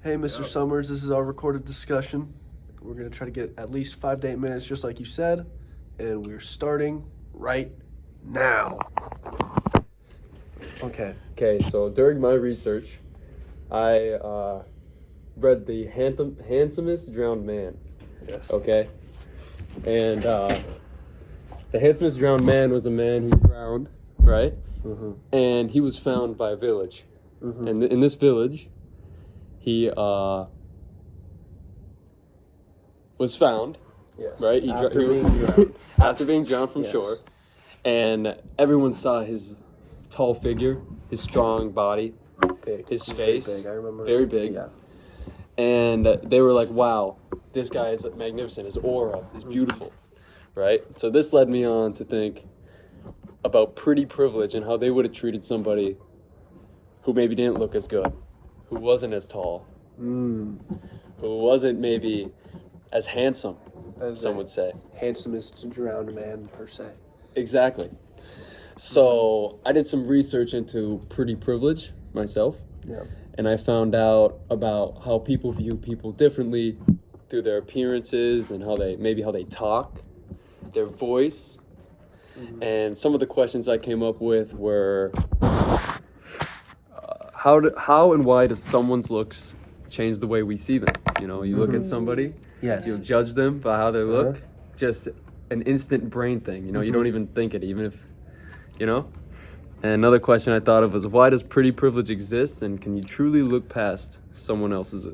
Hey, Mr. Summers, this is our recorded discussion. We're going to try to get at least 5 to 8 minutes, just like you said, and we're starting right now. Okay. Okay, so during my research, I read The Handsomest Drowned Man. Yes. Okay? And the handsomest drowned man was a man who drowned, right? Mm-hmm. And he was found by a village. Mm-hmm. And in this village, he was found, Yes. right? After being drowned from Yes. shore. And everyone saw his tall figure, his strong body, Big. his He's face, Very big. I remember. very big. Yeah. And they were like, wow, this guy is magnificent. His aura is beautiful, right? So this led me on to think about pretty privilege and how they would have treated somebody who maybe didn't look as good, who wasn't as tall, who wasn't maybe as handsome, As some a would say. handsomest drowned man, per se. Exactly. So I did some research into pretty privilege myself. Yeah. And I found out about how people view people differently through their appearances and how they talk, their voice. And some of the questions I came up with were how and why does someone's looks change the way we see them? You know, you look at somebody, Yes. you judge them by how they look, just an instant brain thing. You know, you don't even think it, even if, you know. And another question I thought of was, why does pretty privilege exist, and can you truly look past someone else's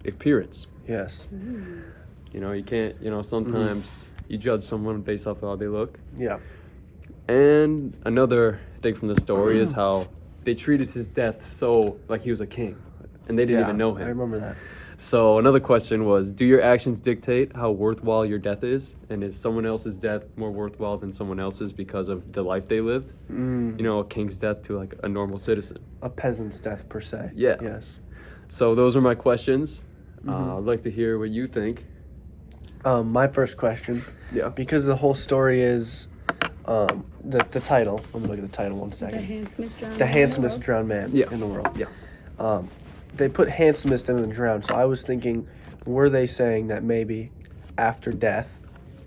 appearance? Yes. You know, you can't, you know, sometimes you judge someone based off of how they look. Yeah. And another thing from the story is how they treated his death so like he was a king, and they didn't even know I him. remember that. So another question was, do your actions dictate how worthwhile your death is? And is someone else's death more worthwhile than someone else's because of the life they lived? You know, a king's death to like a normal citizen. A peasant's death, per se. Yeah. Yes. So those are my questions. I'd like to hear what you think. My first question, Yeah. because the whole story is the title. Let me look at the title one The second. handsomest drowned Drowned man Yeah. in the world. Yeah. They put handsomest in the drowned, so I was thinking, were they saying that maybe after death,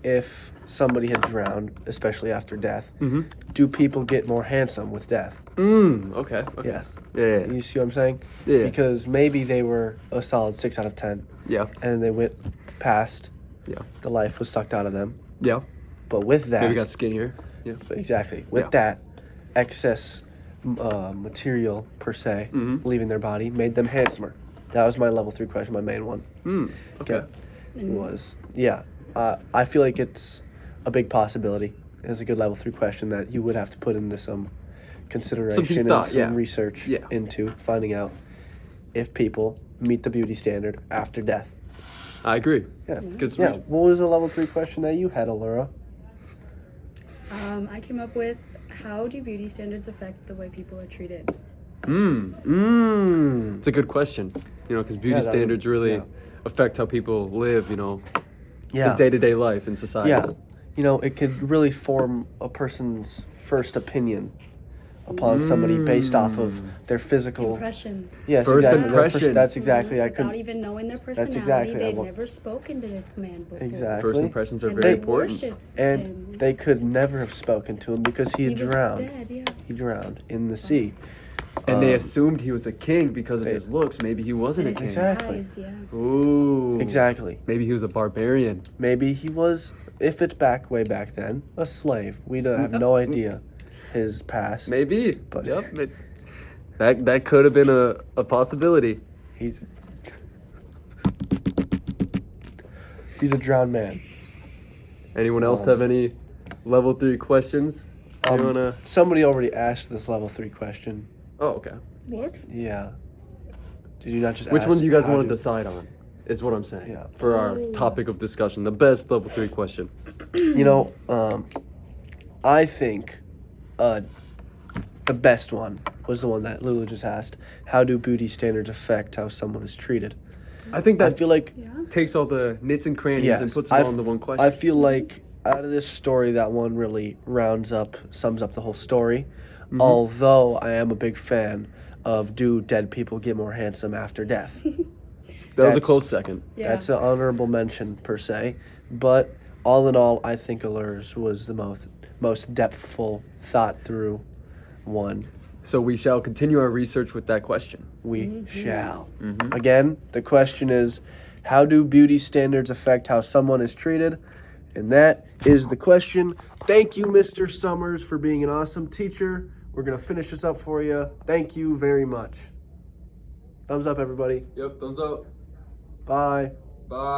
if somebody had drowned, especially after death, do people get more handsome with death? Okay. Yes. Yeah. You see what I'm saying? Yeah. Because maybe they were a solid 6 out of 10, Yeah. and they went past, Yeah. the life was sucked out of them. Yeah. But with that, Maybe got skinnier. Yeah. exactly. With Yeah. that, excess material, per se, leaving their body, made them handsomer. That was my level 3 question, my main one. Okay. Was, yeah. I feel like it's a big possibility. It's a good level 3 question that you would have to put into some consideration thought, and some yeah. research Yeah. into finding out if people meet the beauty standard after death. I agree. Yeah. It's good. Yeah. What was the level 3 question that you had, Allura? I came up with, how do beauty standards affect the way people are treated? It's a good question. You know, because beauty Yeah, that would- standards really yeah. affect how people live, you know, Yeah. in day-to-day life in society. Yeah. You know, it could really form a person's first opinion upon somebody based off of their physical. Impression. Yes, First exactly. impression. That's exactly. I Without couldn't. even knowing their personality, exactly, I they'd wa- never spoken to this man before. Exactly. First impressions are And very they important. worshipped And him. they could never have spoken to him because he had was drowned. dead, yeah. He drowned in the sea. And they assumed he was a king because of they- his looks. Maybe he wasn't a And king. his Exactly. eyes, yeah. Ooh. Exactly. Maybe he was a barbarian. Maybe he was, if it's way back then, a slave. We don't have no idea his past. Maybe. But- Yep. That could have been a possibility. He's a drowned man. Anyone else have any level 3 questions? You wanna? Somebody already asked this level 3 question. Oh, okay. What? Yeah. Did you not just Which ask one do you guys how want to do- decide on? Is what I'm saying. Yeah. For our topic of discussion, the best level 3 question. You know, I think the best one was the one that Lulu just asked. How do beauty standards affect how someone is treated? I think I that feel like Yeah. takes all the nits and crannies Yes, and puts them I all into one question. I feel like out of this story, that one really sums up the whole story. Although I am a big fan of do dead people get more handsome after death? That was a That's- close second. Yeah. That's an honorable mention per se, but all in all, I think Allures was the most depthful, thought through one. So we shall continue our research with that question. We shall. Mhm. Again, the question is, how do beauty standards affect how someone is treated? And that is the question. Thank you, Mr. Summers, for being an awesome teacher. We're going to finish this up for you. Thank you very much. Thumbs up, everybody. Yep, thumbs up. Bye. Bye.